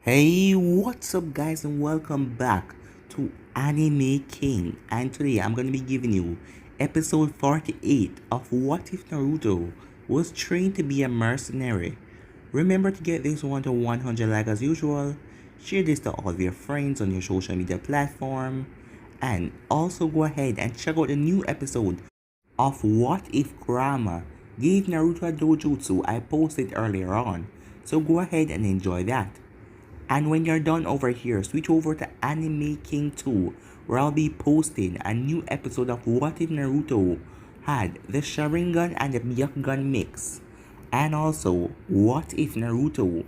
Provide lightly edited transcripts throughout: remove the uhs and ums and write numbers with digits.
Hey, what's up guys and welcome back to Anime King, and today I'm going to be giving you episode 48 of What If Naruto Was Trained to be a Mercenary. Remember to get this one to 100 like as usual, share this to all of your friends on your social media platform, and also go ahead and check out the new episode of What If Kurama gave Naruto a dojutsu I posted earlier on, so go ahead and enjoy that. And when you're done over here, switch over to Anime King 2, where I'll be posting a new episode of What If Naruto had the Sharingan and the Byakugan mix. And also, What If Naruto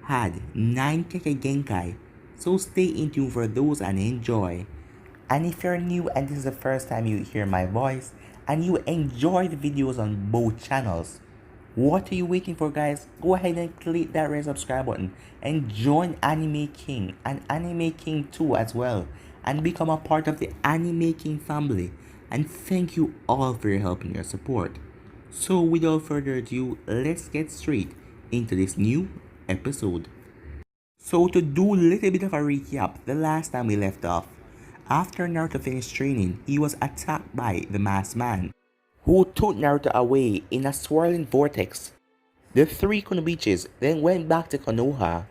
had 9 Kekkei Genkai. So stay in tune for those and enjoy. And if you're new and this is the first time you hear my voice, and you enjoy the videos on both channels, what are you waiting for, guys? Go ahead and click that red subscribe button and join Anime King and Anime King 2 as well, and become a part of the Anime King family. And thank you all for your help and your support. So without further ado, let's get straight into this new episode. So to do a little bit of a recap, the last time we left off, after Naruto finished training, he was attacked by the masked man, who took Naruto away in a swirling vortex. The three Kunoichis then went back to Konoha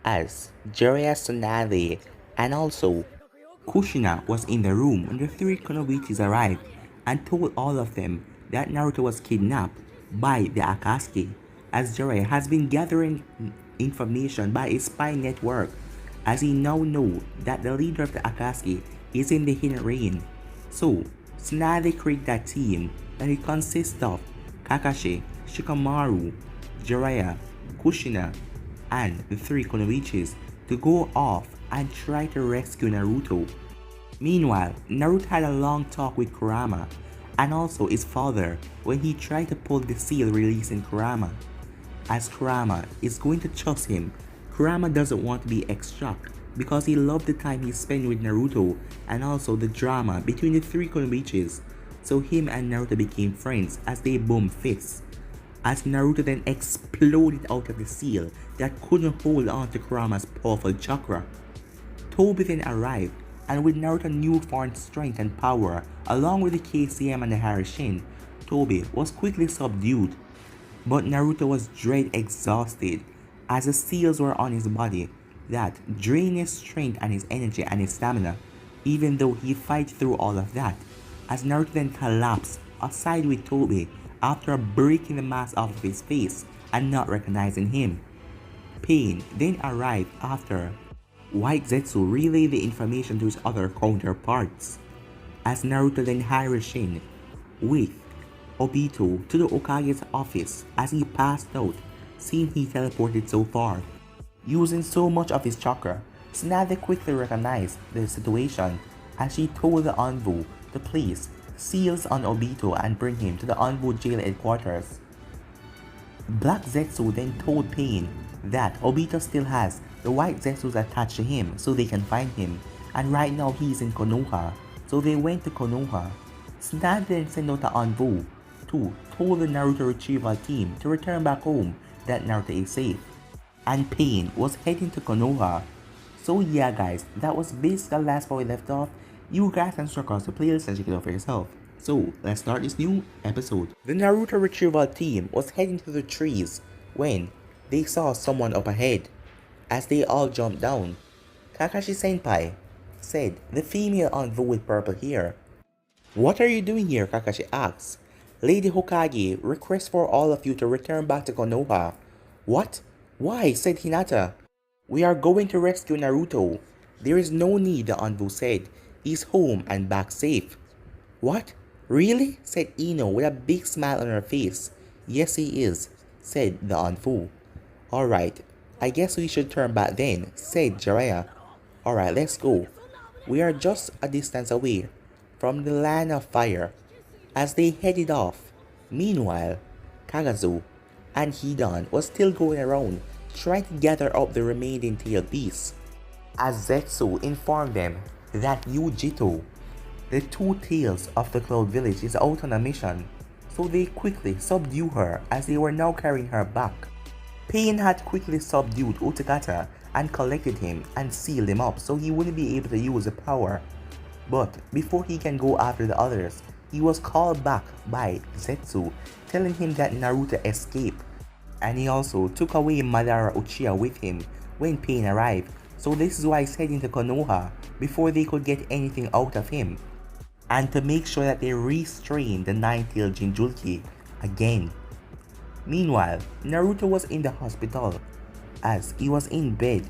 as Jiraiya, Tsunade, and also Kushina was in the room when the three Kunoichis arrived and told all of them that Naruto was kidnapped by the Akatsuki, as Jiraiya has been gathering information by his spy network, as he now knows that the leader of the Akatsuki is in the Hidden Rain. So Tsunade created that team that it consists of Kakashi, Shikamaru, Jiraiya, Kushina, and the three Kunoichis to go off and try to rescue Naruto. Meanwhile, Naruto had a long talk with Kurama and also his father when he tried to pull the seal releasing Kurama. As Kurama is going to trust him, Kurama doesn't want to be extract because he loved the time he spent with Naruto and also the drama between the three Kunoichis. So him and Naruto became friends as they boomed fists, as Naruto then exploded out of the seal that couldn't hold on to Kurama's powerful chakra. Tobi then arrived, and with Naruto's newfound strength and power along with the KCM and the Harishin, Tobi was quickly subdued. But Naruto was dread exhausted as the seals were on his body that drained his strength and his energy and his stamina, even though he fight through all of that, as Naruto then collapsed aside with Tobi after breaking the mask off of his face and not recognizing him. Pain then arrived after White Zetsu relayed the information to his other counterparts, as Naruto then Harishin with Obito to the Hokage's office as he passed out, seeing he teleported so far. Using so much of his chakra, Tsunade quickly recognized the situation as she told the Anbu to place seals on Obito and bring him to the Anbu jail headquarters. Black Zetsu then told Pain that Obito still has the white Zetsus attached to him so they can find him, and right now he's in Konoha, so they went to Konoha. Tsunade then sent out the Anbu to told the Naruto retrieval team to return back home that Naruto is safe, and Pain was heading to Konoha. So yeah guys, that was basically the last part we left off. You guys can check out the playlist and check it out for yourself. So let's start this new episode. The Naruto retrieval team was heading to the trees when they saw someone up ahead. As they all jumped down, Kakashi Senpai said, "The female envoy with purple hair." "What are you doing here?" Kakashi asked. "Lady Hokage requests for all of you to return back to Konoha." "What? Why?" said Hinata. "We are going to rescue Naruto." "There is no need," the envoy said. "He's home and back safe." "What? Really?" said Ino with a big smile on her face. "Yes, he is," said the envoy. "Alright, I guess we should turn back then," said Jiraiya. "Alright, let's go. We are just a distance away from the land of fire." As they headed off, meanwhile, Kagazu and Hidan was still going around trying to gather up the remaining tailed beasts, as Zetsu informed them that Yujito, the two tails of the Cloud Village, is out on a mission, so they quickly subdue her as they were now carrying her back. Pain had quickly subdued Utakata and collected him and sealed him up so he wouldn't be able to use the power. But before he can go after the others, he was called back by Zetsu, telling him that Naruto escaped. And he also took away Madara Uchiha with him when Pain arrived, so this is why he's heading to Konoha before they could get anything out of him. And to make sure that they restrain the nine-tailed Jinchuriki again. Meanwhile, Naruto was in the hospital. As he was in bed,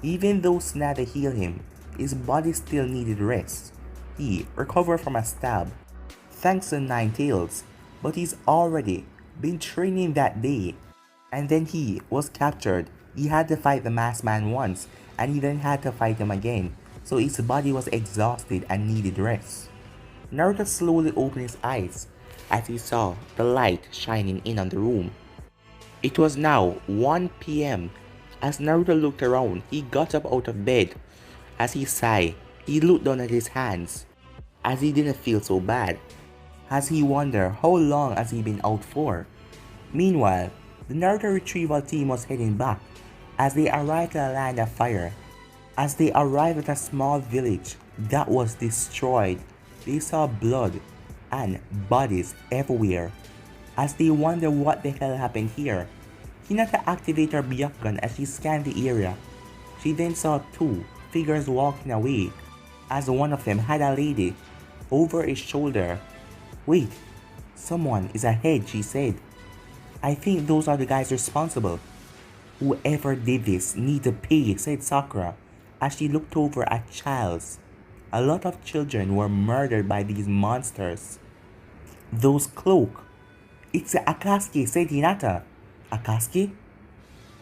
even though Tsunade healed him, his body still needed rest. He recovered from a stab, thanks to Nine Tails, but he's already been training that day. And then he was captured. He had to fight the masked man once, and he then had to fight him again, so his body was exhausted and needed rest. Naruto slowly opened his eyes as he saw the light shining in on the room. It was now 1 p.m. As Naruto looked around, he got up out of bed. As he sighed, he looked down at his hands, as he didn't feel so bad, as he wondered how long has he been out for. Meanwhile, the Naruto retrieval team was heading back, as they arrived at a land of fire. As they arrived at a small village that was destroyed, they saw blood and bodies everywhere. As they wondered what the hell happened here, Hinata activated her Byakugan as she scanned the area. She then saw two figures walking away, as one of them had a lady over his shoulder. "Wait, someone is ahead," she said. "I think those are the guys responsible. Whoever did this need to pay," said Sakura, as she looked over at Childs. A lot of children were murdered by these monsters. "Those cloak. It's Akatsuki," said Hinata. "Akatsuki?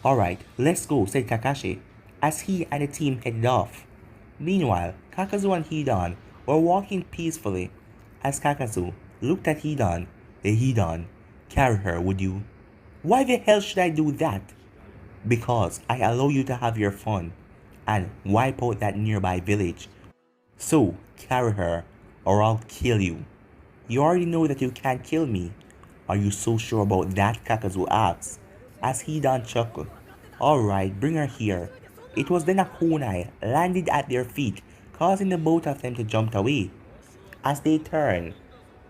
Alright, let's go," said Kakashi, as he and the team headed off. Meanwhile, Kakazu and Hidan were walking peacefully, as Kakazu looked at Hidan. "Hey Hidan, carry her, would you?" "Why the hell should I do that?" "Because I allow you to have your fun and wipe out that nearby village. So, carry her, or I'll kill you." "You already know that you can't kill me." "Are you so sure about that?" Kakazu asked, as Hidan chuckled. "Alright, bring her here." It was then a kunai landed at their feet, causing the both of them to jump away. As they turned,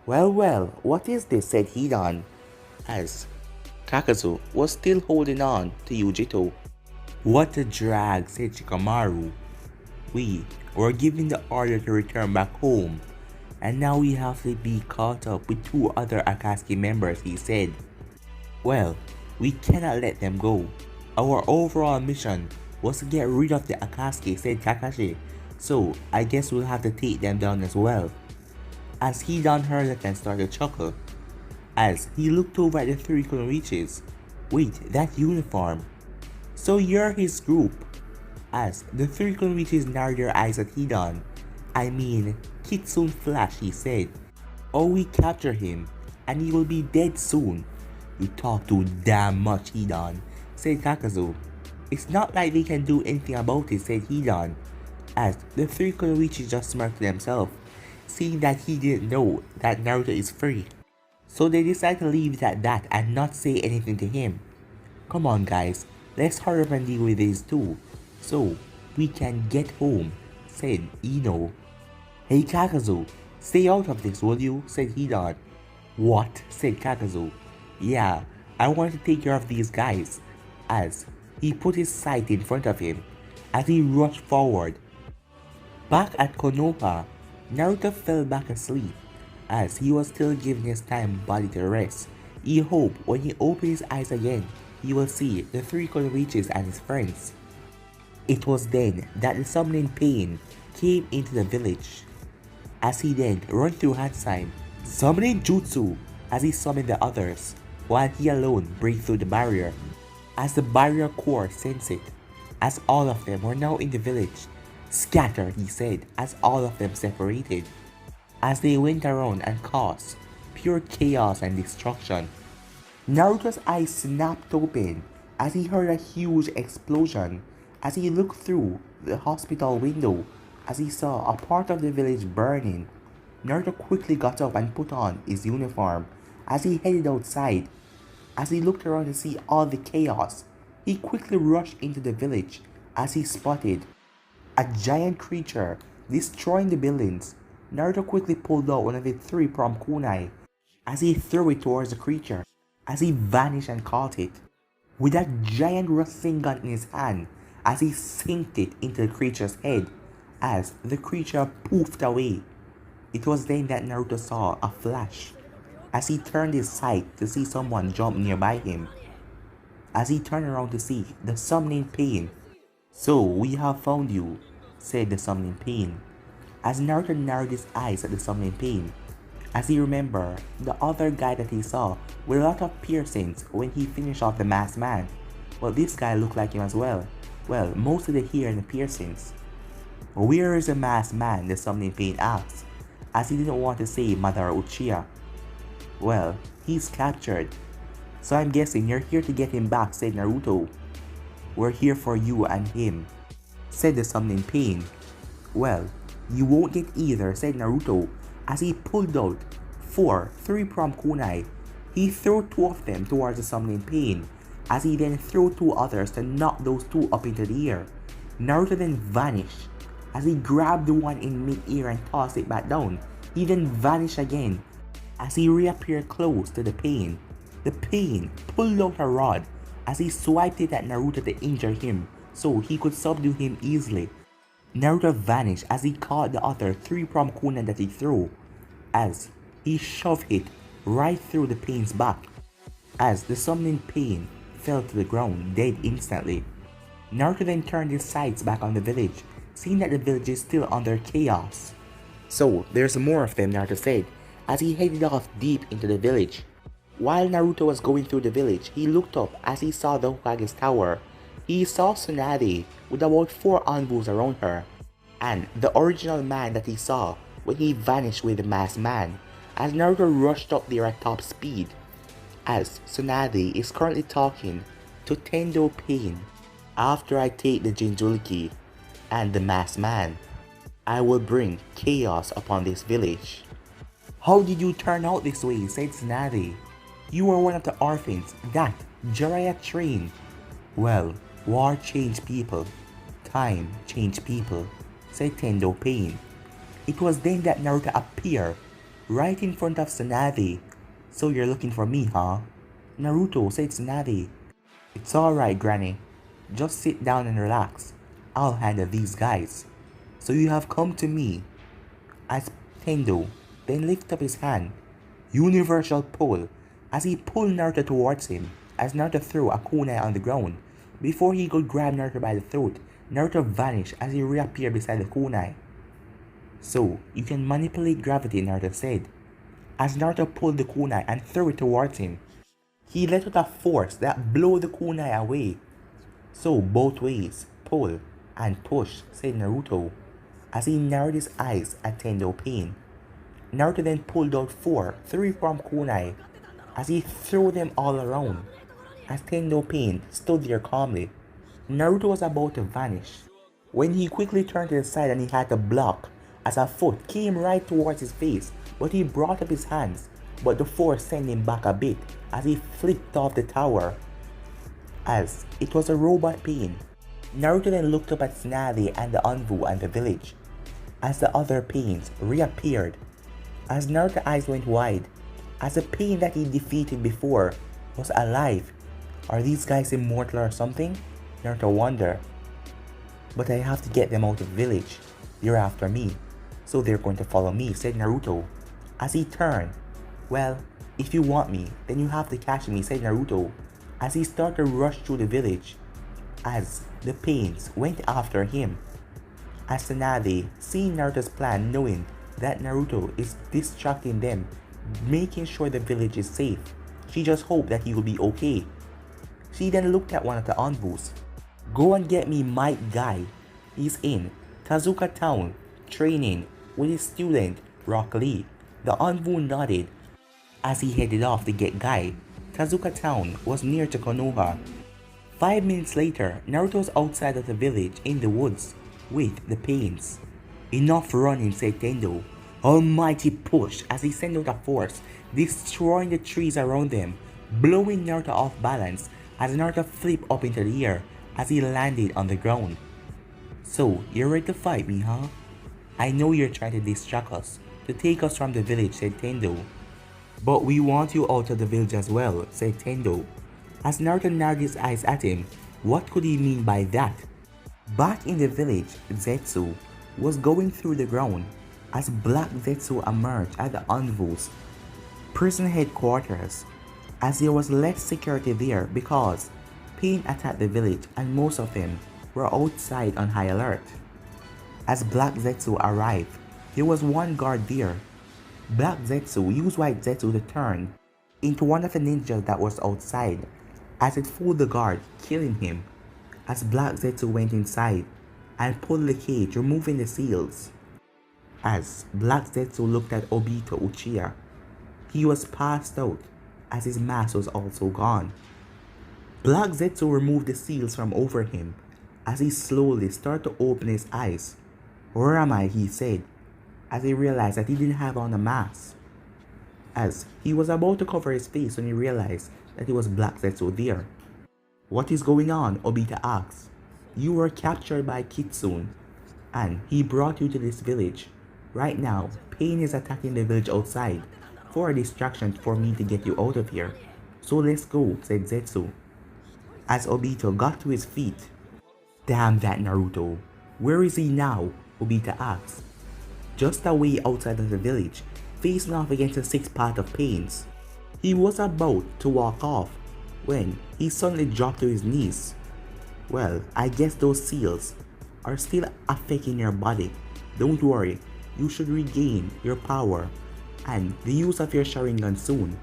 well, what is this?" said Hidan, as Kakazu was still holding on to Yujito. "What a drag," said Shikamaru. "We were given the order to return back home, and now we have to be caught up with two other Akatsuki members," he said. "Well, we cannot let them go. Our overall mission was to get rid of the Akatsuki," said Kakashi, "so I guess we'll have to take them down as well." As Hidan heard it and started to chuckle, as he looked over at the three Kunoichis. "Wait, that uniform. So you're his group?" As the three Kunoichis narrowed their eyes at Hidan. "I mean, Kitsune Flash," he said. "Or we capture him, and he will be dead soon." "You talk too damn much, Hidan," said Kakazu. "It's not like they can do anything about it," said Hidan, as the three Kunoichis just smirked to themselves, seeing that he didn't know that Naruto is free. So they decided to leave it at that and not say anything to him. "Come on guys, let's hurry up and deal with these two, so we can get home," said Ino. "Hey Kakazu, stay out of this, will you?" said Hidan. "What?" said Kakazu. "Yeah, I want to take care of these guys," as he put his sight in front of him as he rushed forward. Back at Konoha, Naruto fell back asleep as he was still giving his time body to rest. He hoped when he opened his eyes again, he will see the three Kunoichis and his friends. It was then that the summoning Pain came into the village, as he then ran through hand sign, summoning Jutsu as he summoned the others, while he alone break through the barrier. As the barrier core sensed it, as all of them were now in the village. "Scatter," he said, as all of them separated, as they went around and caused pure chaos and destruction. Naruto's eyes snapped open as he heard a huge explosion. As he looked through the hospital window, as he saw a part of the village burning, Naruto quickly got up and put on his uniform as he headed outside. As he looked around to see all the chaos, he quickly rushed into the village as he spotted a giant creature destroying the buildings. Naruto quickly pulled out one of his three-pronged kunai as he threw it towards the creature, as he vanished and caught it with that giant Rasengan in his hand, as he sinked it into the creature's head as the creature poofed away. It was then that Naruto saw a flash as he turned his sight to see someone jump nearby him. As he turned around to see the summoning pain. "So we have found you," said the summoning pain, as Naruto narrowed his eyes at the summoning pain, as he remembered the other guy that he saw with a lot of piercings when he finished off the masked man. Well, this guy looked like him as well. Well, most of the hair and the piercings. "Where is the masked man?" the summoning pain asked, as he didn't want to say Madara Uchiha. "Well, he's captured. So I'm guessing you're here to get him back," said Naruto. "We're here for you and him," said the summoning pain. "Well, you won't get either," said Naruto, as he pulled out 4 three-pronged kunai. He threw 2 of them towards the summoning pain, as he then threw 2 others to knock those 2 up into the air. Naruto then vanished, as he grabbed the one in mid-air and tossed it back down. He then vanished again, as he reappeared close to the pain. The pain pulled out a rod, as he swiped it at Naruto to injure him, so he could subdue him easily. Naruto vanished as he caught the other three-pronged kunai that he threw, as he shoved it right through the pain's back, as the summoning pain fell to the ground dead instantly. Naruto then turned his sights back on the village, seeing that the village is still under chaos. "So there's more of them," Naruto said, as he headed off deep into the village. While Naruto was going through the village, he looked up as he saw the Hokage's tower. He saw Tsunade with about 4 envoys around her, and the original man that he saw when he vanished with the masked man, as Naruto rushed up there at top speed, as Tsunade is currently talking to Tendo Pain. "After I take the Jinchuriki and the masked man, I will bring chaos upon this village." "How did you turn out this way?" said Tsunade. "You were one of the orphans that Jiraiya trained." "Well, war changed people. Time changed people," said Tendo Pain. It was then that Naruto appeared right in front of Tsunade. "So you're looking for me, huh?" "Naruto," said Tsunade. "It's alright, Granny. Just sit down and relax. I'll handle these guys." "So you have come to me," as Tendo then lifted up his hand. Universal pull, as he pulled Naruto towards him, as Naruto threw a kunai on the ground. Before he could grab Naruto by the throat, Naruto vanished as he reappeared beside the kunai. "So you can manipulate gravity," Naruto said, as Naruto pulled the kunai and threw it towards him. He let out a force that blew the kunai away. "So both ways, pull and push," said Naruto, as he narrowed his eyes at Tendo Pain. Naruto then pulled out 4 three-pronged kunai, as he threw them all around, as Tendo Pain stood there calmly. Naruto was about to vanish, when he quickly turned to the side and he had to block, as a foot came right towards his face, but he brought up his hands, but the force sent him back a bit, as he flipped off the tower, as it was a robot Pain. Naruto then looked up at Tsunade and the Anbu and the village, as the other Pains reappeared, as Naruto's eyes went wide, as the Pain that he defeated before was alive. Are these guys immortal or something? Naruto wondered. "But I have to get them out of the village. They're after me, so they're going to follow me," said Naruto, as he turned. "Well, if you want me, then you have to catch me," said Naruto, as he started to rush through the village, as the Pains went after him. As Tsunade, seeing Naruto's plan, knowing that Naruto is distracting them, making sure the village is safe, she just hoped that he will be okay. She then looked at one of the envoys. "Go and get me Might Guy. He's in Tezuka Town, training with his student, Rock Lee." The envoy nodded, as he headed off to get Guy. Tezuka Town was near to Konoha. 5 minutes later, Naruto was outside of the village in the woods with the Pains. "Enough running," said Tendo. Almighty push, as he sent out a force, destroying the trees around them, blowing Naruto off balance as Naruto flipped up into the air, as he landed on the ground. "So, you're ready to fight me, huh? I know you're trying to distract us, to take us from the village," said Tendo. "But we want you out of the village as well," said Tendo. As Naruto narrowed his eyes at him, what could he mean by that? Back in the village, Zetsu was going through the ground as Black Zetsu emerged at the Anvu's prison headquarters, as there was less security there because Pain attacked the village and most of them were outside on high alert. As Black Zetsu arrived, there was one guard there. Black Zetsu used White Zetsu to turn into one of the ninjas that was outside, as it fooled the guard, killing him. As Black Zetsu went inside and pulled the cage, removing the seals. As Black Zetsu looked at Obito Uchiha, he was passed out as his mask was also gone. Black Zetsu removed the seals from over him as he slowly started to open his eyes. "Where am I?" he said, as he realized that he didn't have on a mask. As he was about to cover his face when he realized that it was Black Zetsu there. "What is going on?" Obito asked. "You were captured by Kitsune, and he brought you to this village. Right now, Pain is attacking the village outside for a distraction for me to get you out of here. So let's go," said Zetsu. As Obito got to his feet. "Damn that Naruto. Where is he now?" Obito asked. "Just away outside of the village, facing off against the sixth path of Pains." He was about to walk off when he suddenly dropped to his knees. "Well, I guess those seals are still affecting your body. Don't worry, you should regain your power and the use of your Sharingan soon."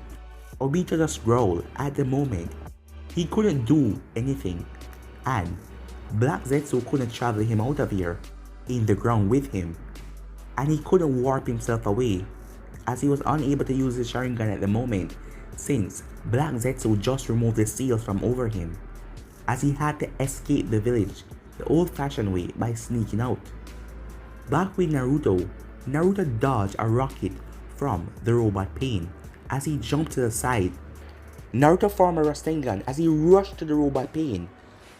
Obito just growled at the moment. He couldn't do anything, and Black Zetsu couldn't travel him out of here in the ground with him, and he couldn't warp himself away as he was unable to use his Sharingan at the moment since Black Zetsu just removed the seals from over him, as he had to escape the village the old-fashioned way by sneaking out. Back with Naruto, Naruto dodged a rocket from the robot Pain as he jumped to the side. Naruto formed a Rasengan as he rushed to the robot Pain,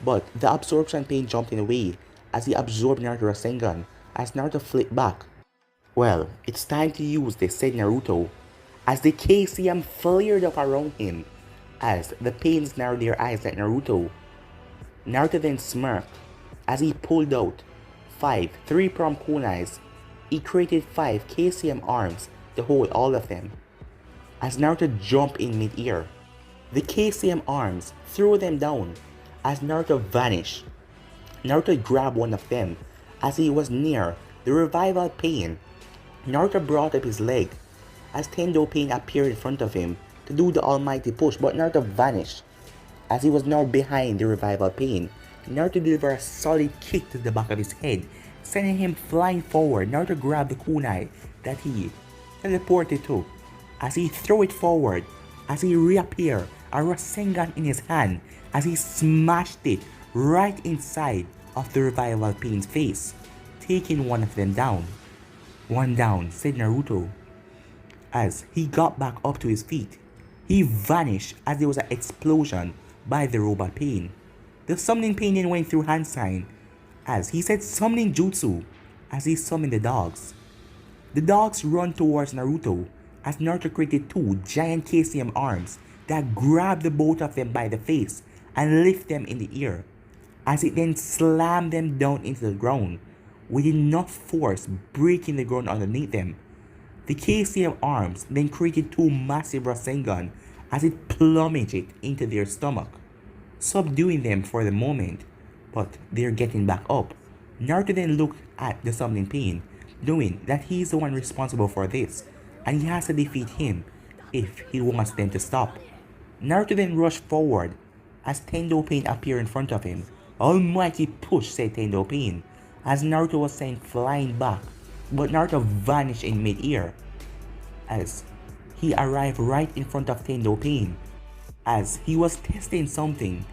but the absorption Pain jumped in the way as he absorbed Naruto Rasengan as Naruto flipped back. "Well, it's time to use this," said Naruto, as the KCM flared up around him as the Pains narrowed their eyes at Naruto. Naruto then smirked as he pulled out 5 3-pronged kunais. He created 5 KCM arms to hold all of them. As Naruto jumped in mid-air, the KCM arms threw them down as Naruto vanished. Naruto grabbed one of them as he was near the revival Pain. Naruto brought up his leg as Tendo Pain appeared in front of him to do the almighty push, but Naruto vanished as he was now behind the revival Pain. Naruto delivered a solid kick to the back of his head, sending him flying forward. Naruto grabbed the kunai that he teleported to as he threw it forward. As he reappeared, a Rasengan in his hand as he smashed it right inside of the revival Pain's face, taking one of them down. "One down," said Naruto. As he got back up to his feet, he vanished as there was an explosion by the robot Pain. The summoning Pain then went through hand sign as he said summoning jutsu as he summoned the dogs. The dogs run towards Naruto as Naruto created 2 giant KCM arms that grabbed the both of them by the face and lift them in the air, as it then slammed them down into the ground with enough force breaking the ground underneath them. The KCM arms then created 2 massive Rasengan as it plummeted into their stomach, subduing them for the moment, but they're getting back up. Naruto then looked at the summoning Pain, knowing that he's the one responsible for this, and he has to defeat him if he wants them to stop. Naruto then rushed forward as Tendo Pain appeared in front of him. "Almighty push," said Tendo Pain, as Naruto was sent flying back, but Naruto vanished in mid-air as he arrived right in front of Tendo Pain as he was testing something,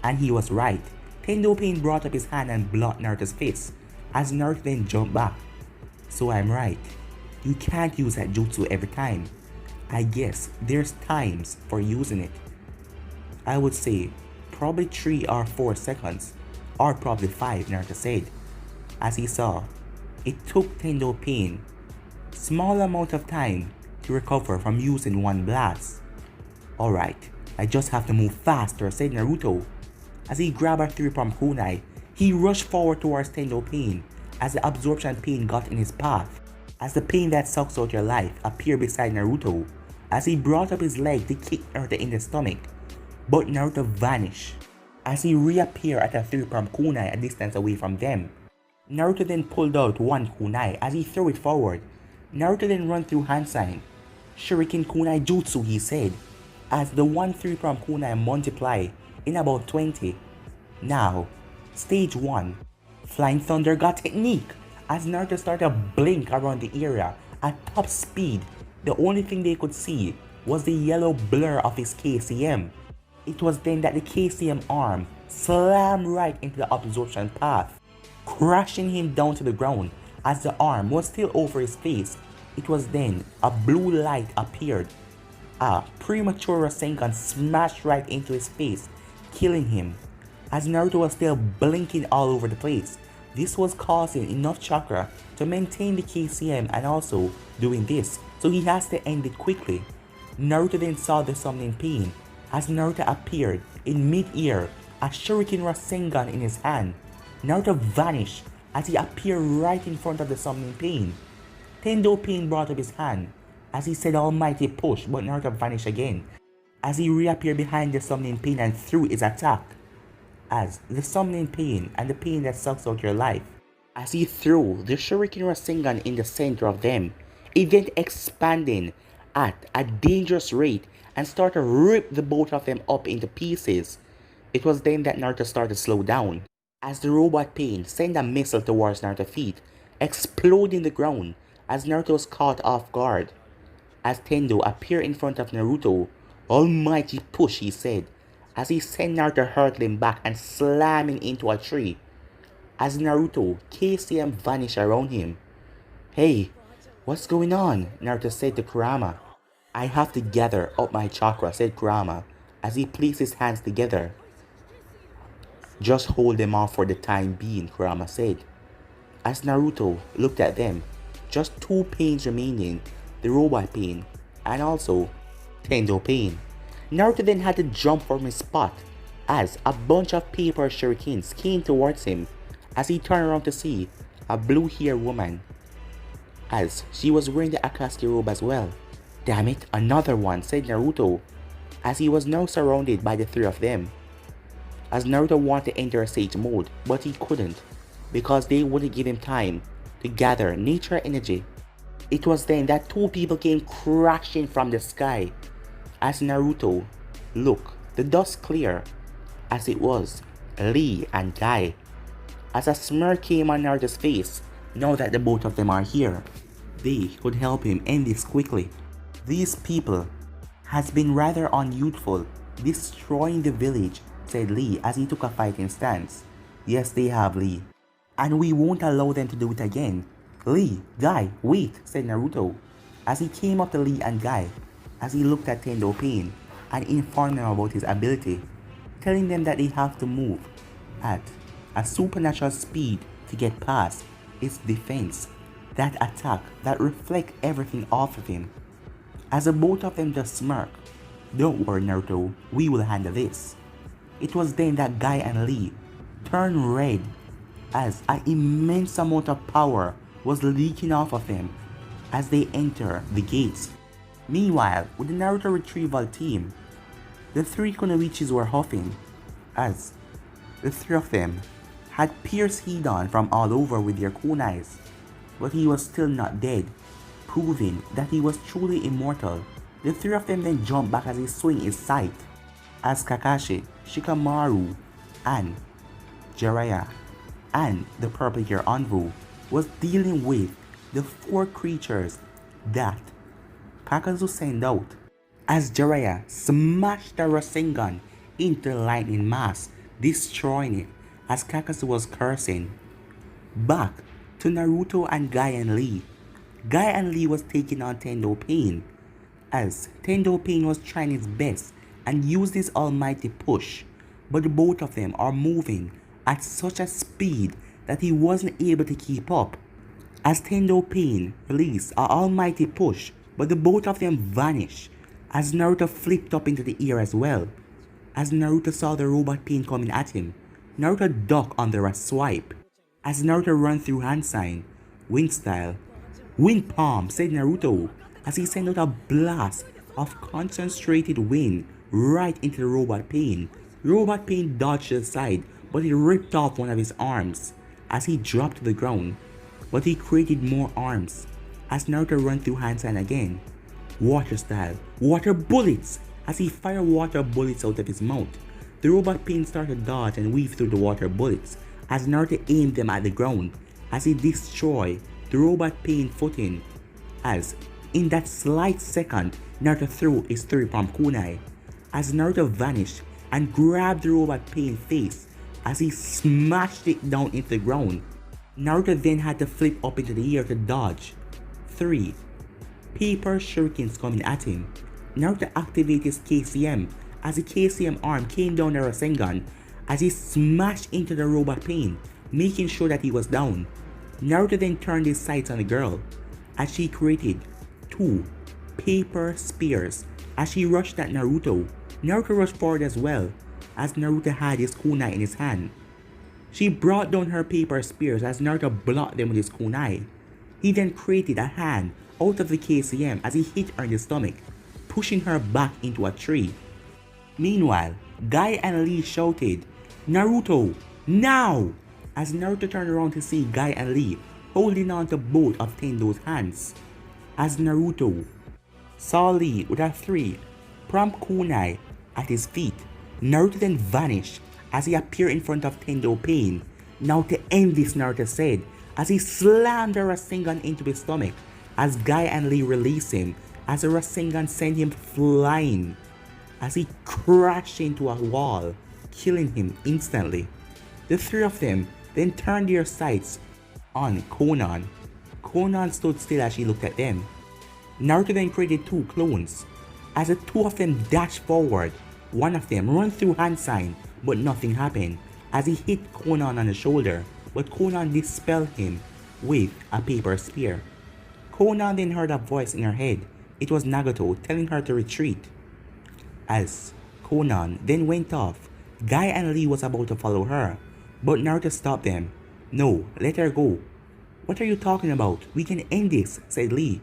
and he was right. Tendo Pain brought up his hand and blocked Naruto's face as Naruto then jumped back. "So I'm right. You can't use that jutsu every time. I guess there's times for using it. I would say probably 3 or 4 seconds or probably 5, Naruto said. As he saw, it took Tendo Pain small amount of time to recover from using one blast. Alright, I just have to move faster, said Naruto. As he grabbed a 3-palm kunai, he rushed forward towards Tendo Pain as the absorption pain got in his path. As the pain that sucks out your life appeared beside Naruto, as he brought up his leg to kick Naruto in the stomach, but Naruto vanished. As he reappeared at a 3-palm kunai a distance away from them, Naruto then pulled out one kunai as he threw it forward. Naruto then ran through hand sign. Shuriken kunai jutsu, he said, as the 1 3-palm kunai multiplied in about 20. Now, stage 1, Flying Thunder got technique as Naruto started to blink around the area at top speed. The only thing they could see was the yellow blur of his KCM. It was then that the KCM arm slammed right into the absorption path, crashing him down to the ground. As the arm was still over his face, it was then a blue light appeared. A premature Rasengan smashed right into his face, killing him. As Naruto was still blinking all over the place, this was causing enough chakra to maintain the KCM and also doing this, so he has to end it quickly. Naruto then saw the summoning pain as Naruto appeared in mid-air, a Shuriken Rasengan in his hand. Naruto vanished as he appeared right in front of the summoning pain. Tendo Pain brought up his hand as he said almighty push, but Naruto vanished again as he reappeared behind the summoning pain and threw his attack. As the summoning pain and the pain that sucks out your life. As he threw the Shuriken Rasengan in the center of them, it then expanding at a dangerous rate and started to rip the both of them up into pieces. It was then that Naruto started to slow down, as the robot pain sent a missile towards Naruto's feet, exploding the ground as Naruto was caught off guard. As Tendo appeared in front of Naruto, almighty push, he said, as he sent Naruto hurtling back and slamming into a tree. As Naruto, KCM vanished around him. Hey, what's going on? Naruto said to Kurama. I have to gather up my chakra, said Kurama, as he placed his hands together. Just hold them off for the time being, Kurama said. As Naruto looked at them, just 2 pains remaining, the robot pain and also Tendo Pain. Naruto then had to jump from his spot as a bunch of paper shurikens came towards him as he turned around to see a blue-haired woman as she was wearing the Akatsuki robe as well. Damn it, another one, said Naruto as he was now surrounded by the 3 of them. As Naruto wanted to enter sage mode, but he couldn't because they wouldn't give him time to gather nature energy. It was then that 2 people came crashing from the sky. As Naruto looked, the dust clear as it was Lee and Guy. As a smirk came on Naruto's face, now that the both of them are here, they could help him end this quickly. These people has been rather unyouthful, destroying the village, said Lee as he took a fighting stance. Yes, they have, Lee, and we won't allow them to do it again. Lee, Guy, wait, said Naruto as he came up to Lee and Guy as he looked at Tendo Pain and informed them about his ability, telling them that they have to move at a supernatural speed to get past its defense, that attack that reflect everything off of him. As the both of them just smirk, don't worry Naruto, we will handle this. It was then that Guy and Lee turned red as an immense amount of power was leaking off of them as they enter the gates. Meanwhile, with the Naruto retrieval team, the 3 Kunoichis were huffing as the 3 of them had pierced Hidan from all over with their kunais, but he was still not dead, proving that he was truly immortal. The 3 of them then jumped back as he swung his scythe, as Kakashi, Shikamaru, and Jiraiya, and the purple hair Anvu was dealing with the 4 creatures that Kakazu sent out, as Jiraiya smashed the Rasengan into the lightning mass, destroying it as Kakazu was cursing. Back to Naruto and Guy and Lee. Guy and Lee was taking on Tendo Pain, as Tendo Pain was trying his best and used his almighty push, but both of them are moving at such a speed that he wasn't able to keep up. As Tendo Pain released an almighty push, but the both of them vanished as Naruto flipped up into the air as well. As Naruto saw the robot Pain coming at him, Naruto ducked under a swipe. As Naruto ran through hand sign, wind style, wind palm, said Naruto, as he sent out a blast of concentrated wind right into the robot Pain. Robot Pain dodged to the side, but he ripped off one of his arms as he dropped to the ground. But he created more arms as Naruto ran through hand sign again. Water style, water bullets, as he fired water bullets out of his mouth. The robot Pain started to dodge and weave through the water bullets as Naruto aimed them at the ground as he destroyed the robot Pain footing. As in that slight second, Naruto threw his three-palm kunai as Naruto vanished and grabbed the robot Pain face as he smashed it down into the ground. Naruto then had to flip up into the air to dodge 3 paper shurikens coming at him. Naruto activated his KCM as the KCM arm came down the Rasengan as he smashed into the robot Pain, making sure that he was down. Naruto then turned his sights on the girl as she created 2 paper spears as she rushed at Naruto. Naruto rushed forward as well as Naruto had his kunai in his hand. She brought down her paper spears as Naruto blocked them with his kunai. He then created a hand out of the KCM as he hit her in the stomach, pushing her back into a tree. Meanwhile, Guy and Lee shouted, "Naruto, now!" as Naruto turned around to see Guy and Lee holding on to both of Tendo's hands. As Naruto saw Lee with a 3 prompt kunai at his feet, Naruto then vanished as he appeared in front of Tendo Pain. "Now to end this," Naruto said as he slammed the Rasengan into his stomach as Guy and Lee released him as the Rasengan sent him flying as he crashed into a wall, killing him instantly. The three of them then turned their sights on Konan. Konan stood still as she looked at them. Naruto then created 2 clones. As the 2 of them dashed forward, one of them ran through hand sign, but nothing happened as he hit Konan on the shoulder, but Konan dispelled him with a paper spear. Konan then heard a voice in her head. It was Nagato telling her to retreat. As Konan then went off, Guy and Lee was about to follow her, but Naruto stopped them. "No, let her go." "What are you talking about? We can end this," said Lee.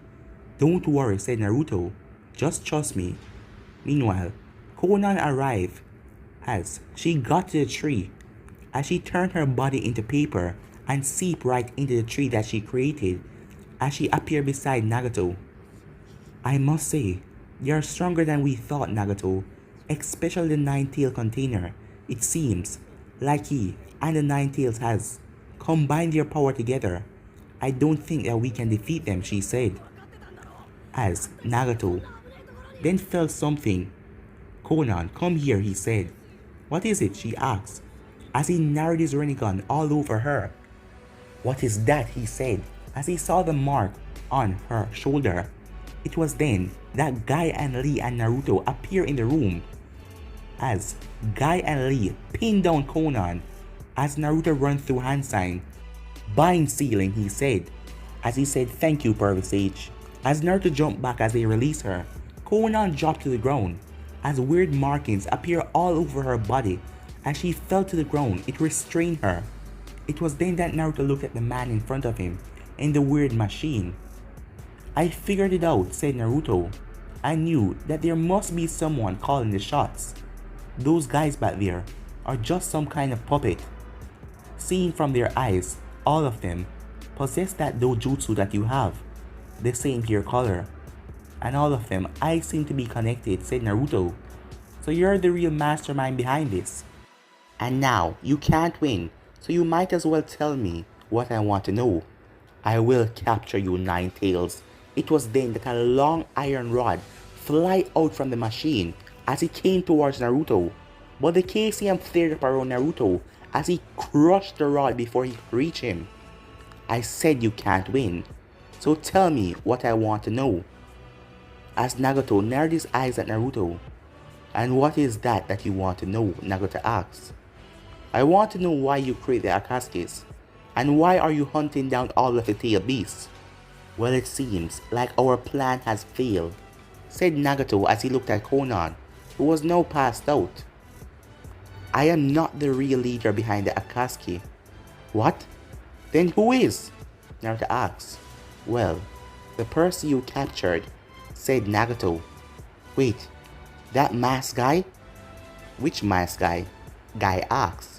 "Don't worry," said Naruto. "Just trust me." Meanwhile, Konan arrived as she got to the tree, as she turned her body into paper and seeped right into the tree that she created as she appeared beside Nagato. "I must say, you are stronger than we thought, Nagato, especially the Nine-Tail container. It seems like he and the Nine-Tails has combined their power together. I don't think that we can defeat them," she said. As Nagato then felt something. "Konan, come here," he said. "What is it?" she asked, as he narrowed his Rinnegan all over her. "What is that?" he said, as he saw the mark on her shoulder. It was then that Guy and Lee and Naruto appeared in the room. As Guy and Lee pinned down Konan, as Naruto ran through hand sign. "Bind sealing," he said, as he said, "Thank you, Purvis H." As Naruto jumped back as they released her, Konan dropped to the ground, as weird markings appeared all over her body. As she fell to the ground, it restrained her. It was then that Naruto looked at the man in front of him in the weird machine. "I figured it out," said Naruto. "I knew that there must be someone calling the shots. Those guys back there are just some kind of puppet. Seeing from their eyes, all of them possess that dojutsu that you have, the same hair color. And all of them eyes seem to be connected," said Naruto. "So you're the real mastermind behind this. And now you can't win, so you might as well tell me what I want to know." "I will capture you, Nine-Tails." It was then that a long iron rod flew out from the machine as it came towards Naruto. But the KCM flared up around Naruto as he crushed the rod before he could reach him. "I said you can't win, so tell me what I want to know." As Nagato narrowed his eyes at Naruto. "And what is that you want to know?" Nagato asked. I want to know why you create the Akatsukis, and why are you hunting down all of the tail beasts? Well, it seems like our plan has failed, said Nagato as he looked at Konan, who was now passed out. I am not the real leader behind the Akatsuki. What? Then who is? Naruto asks. Well, the person you captured, said Nagato. Wait, that masked guy? Which masked guy? Guy asks.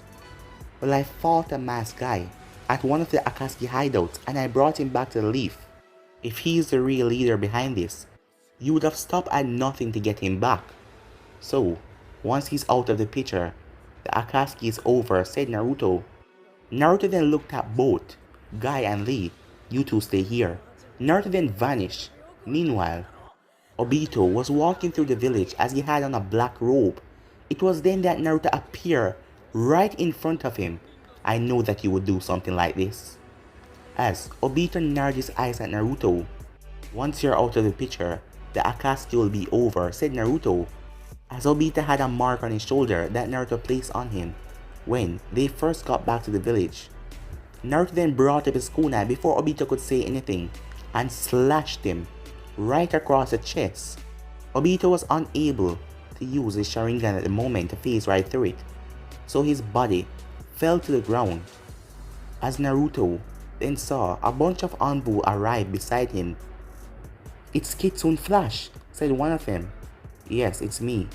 Well, I fought a masked guy at one of the Akatsuki hideouts and I brought him back to the leaf. If he's the real leader behind this, you would have stopped at nothing to get him back. So, once he's out of the picture, the Akatsuki is over, said Naruto. Naruto then looked at both Guy and Lee. You two stay here. Naruto then vanished. Meanwhile, Obito was walking through the village as he had on a black robe. It was then that Naruto appeared right in front of him. I know that you would do something like this. As Obito narrowed his eyes at Naruto. Once you're out of the picture, the Akatsuki will be over, said Naruto. As Obito had a mark on his shoulder that Naruto placed on him when they first got back to the village. Naruto then brought up his kunai before Obito could say anything and slashed him right across the chest. Obito was unable to use his Sharingan at the moment to phase right through it, so his body fell to the ground. As Naruto then saw a bunch of Anbu arrive beside him. It's Kitsune Flash, said one of them. Yes, it's me.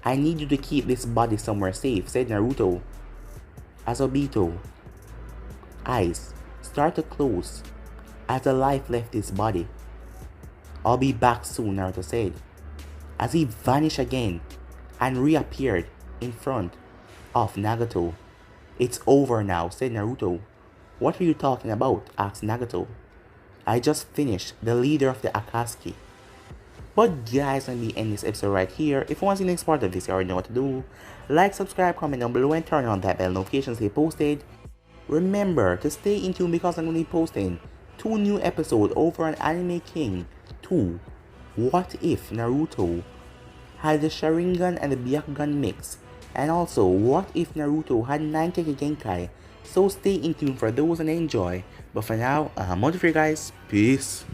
I need you to keep this body somewhere safe, said Naruto. As Obito eyes start to close as the life left his body. I'll be back soon, Naruto said, as he vanished again and reappeared in front of Nagato. It's over now, said Naruto. What are you talking about? Asked Nagato. I just finished the leader of the Akatsuki. But guys, let me end this episode right here. If you want to see the next part of this, you already know what to do. Like, subscribe, comment down below, and turn on that bell notifications to get posted. Remember to stay in tune because I'm going to be posting 2 new episodes over on Anime King 2. What if Naruto had the Sharingan and the Byakugan mix? And also, what if Naruto had 9 Kekkei Genkai? So stay in tune for those and enjoy. But for now, I'm out of here guys. Peace.